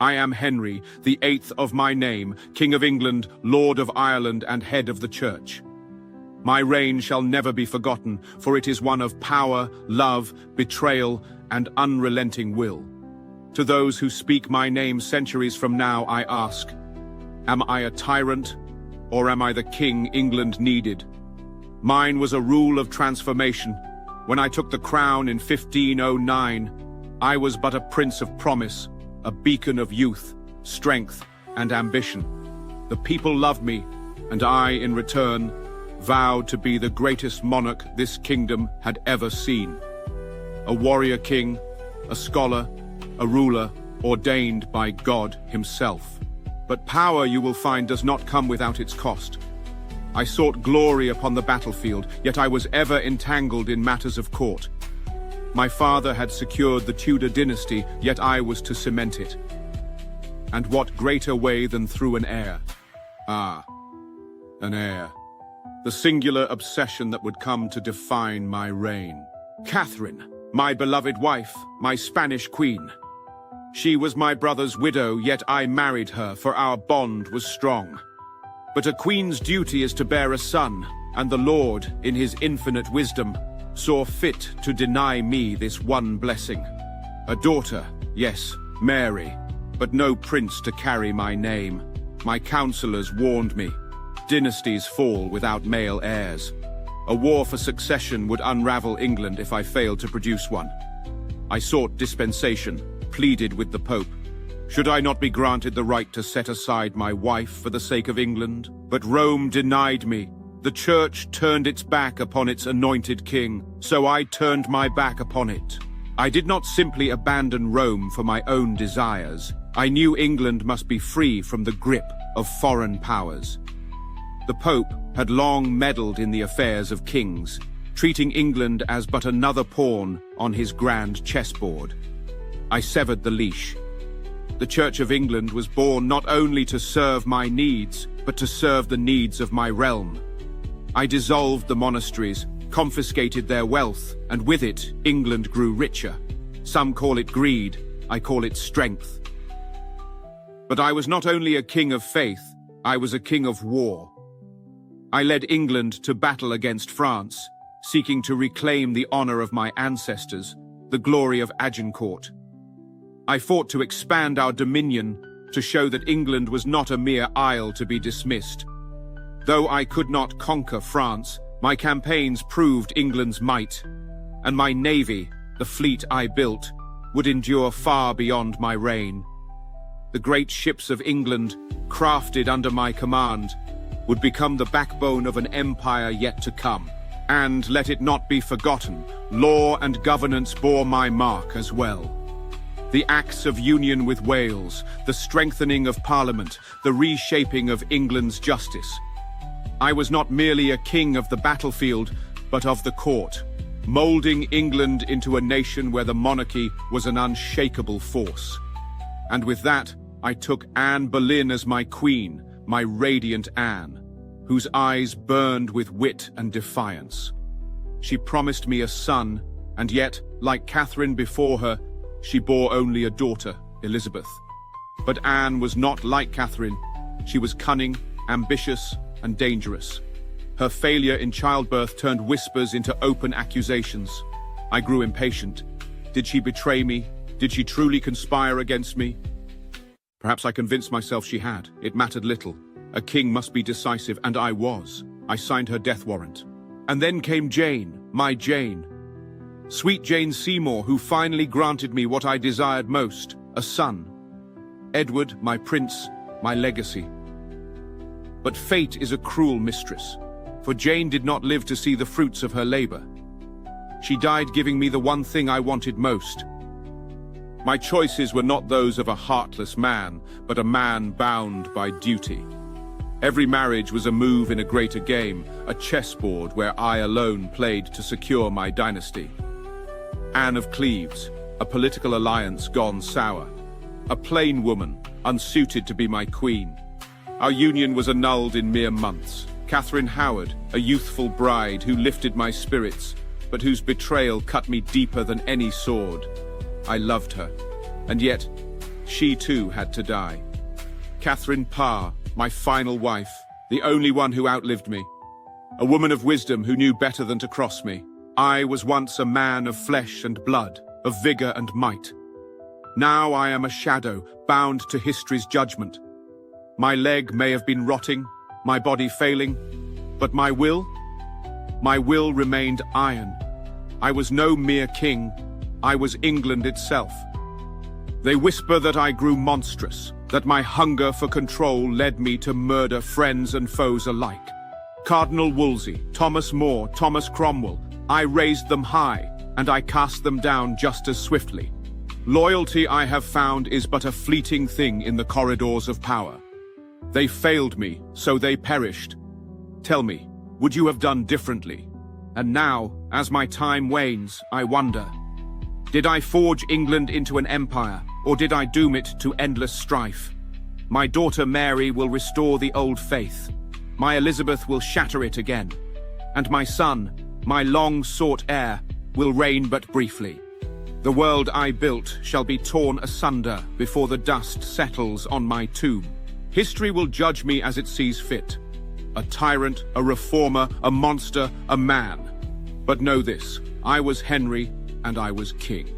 I am Henry, the eighth of my name, King of England, Lord of Ireland, and head of the Church. My reign shall never be forgotten, for it is one of power, love, betrayal, and unrelenting will. To those who speak my name centuries from now, I ask, am I a tyrant, or am I the king England needed? Mine was a rule of transformation. When I took the crown in 1509, I was but a prince of promise, a beacon of youth, strength, and ambition. The people loved me, and I, in return, vowed to be the greatest monarch this kingdom had ever seen. A warrior king, a scholar, a ruler, ordained by God himself. But power, you will find, does not come without its cost. I sought glory upon the battlefield, yet I was ever entangled in matters of court. My father had secured the Tudor dynasty, yet I was to cement it. And what greater way than through an heir? Ah, an heir. The singular obsession that would come to define my reign. Catherine, my beloved wife, my Spanish queen. She was my brother's widow, yet I married her, for our bond was strong. But a queen's duty is to bear a son, and the Lord, in his infinite wisdom, saw fit to deny me this one blessing. A daughter, yes, Mary, but no prince to carry my name. My counselors warned me. Dynasties fall without male heirs. A war for succession would unravel England if I failed to produce one. I sought dispensation, pleaded with the Pope. Should I not be granted the right to set aside my wife for the sake of England? But Rome denied me. The Church turned its back upon its anointed king, so I turned my back upon it. I did not simply abandon Rome for my own desires. I knew England must be free from the grip of foreign powers. The Pope had long meddled in the affairs of kings, treating England as but another pawn on his grand chessboard. I severed the leash. The Church of England was born not only to serve my needs, but to serve the needs of my realm. I dissolved the monasteries, confiscated their wealth, and with it, England grew richer. Some call it greed, I call it strength. But I was not only a king of faith, I was a king of war. I led England to battle against France, seeking to reclaim the honor of my ancestors, the glory of Agincourt. I fought to expand our dominion, to show that England was not a mere isle to be dismissed. Though I could not conquer France, my campaigns proved England's might, and my navy, the fleet I built, would endure far beyond my reign. The great ships of England, crafted under my command, would become the backbone of an empire yet to come. And let it not be forgotten, law and governance bore my mark as well. The Acts of Union with Wales, the strengthening of Parliament, the reshaping of England's justice. I was not merely a king of the battlefield, but of the court, molding England into a nation where the monarchy was an unshakable force. And with that, I took Anne Boleyn as my queen, my radiant Anne, whose eyes burned with wit and defiance. She promised me a son, and yet, like Catherine before her, she bore only a daughter, Elizabeth. But Anne was not like Catherine. She was cunning, ambitious, and dangerous. Her failure in childbirth turned whispers into open accusations. I grew impatient. Did she betray me? Did she truly conspire against me? Perhaps I convinced myself she had. It mattered little. A king must be decisive, and I was. I signed her death warrant. And then came Jane, my Jane. Sweet Jane Seymour, who finally granted me what I desired most, a son. Edward, my prince, my legacy. But fate is a cruel mistress, for Jane did not live to see the fruits of her labor. She died giving me the one thing I wanted most. My choices were not those of a heartless man, but a man bound by duty. Every marriage was a move in a greater game, a chessboard where I alone played to secure my dynasty. Anne of Cleves, a political alliance gone sour. A plain woman, unsuited to be my queen. Our union was annulled in mere months. Catherine Howard, a youthful bride who lifted my spirits, but whose betrayal cut me deeper than any sword. I loved her, and yet she too had to die. Catherine Parr, my final wife, the only one who outlived me. A woman of wisdom who knew better than to cross me. I was once a man of flesh and blood, of vigor and might. Now I am a shadow, bound to history's judgment. My leg may have been rotting, my body failing, but my will remained iron. I was no mere king, I was England itself. They whisper that I grew monstrous, that my hunger for control led me to murder friends and foes alike. Cardinal Wolsey, Thomas More, Thomas Cromwell, I raised them high, and I cast them down just as swiftly. Loyalty, I have found, is but a fleeting thing in the corridors of power. They failed me, so they perished. Tell me, would you have done differently? And now, as my time wanes, I wonder, did I forge England into an empire, or did I doom it to endless strife? My daughter Mary will restore the old faith. My Elizabeth will shatter it again. And my son, my long-sought heir, will reign but briefly. The world I built shall be torn asunder before the dust settles on my tomb. History will judge me as it sees fit. A tyrant, a reformer, a monster, a man. But know this, I was Henry, and I was king.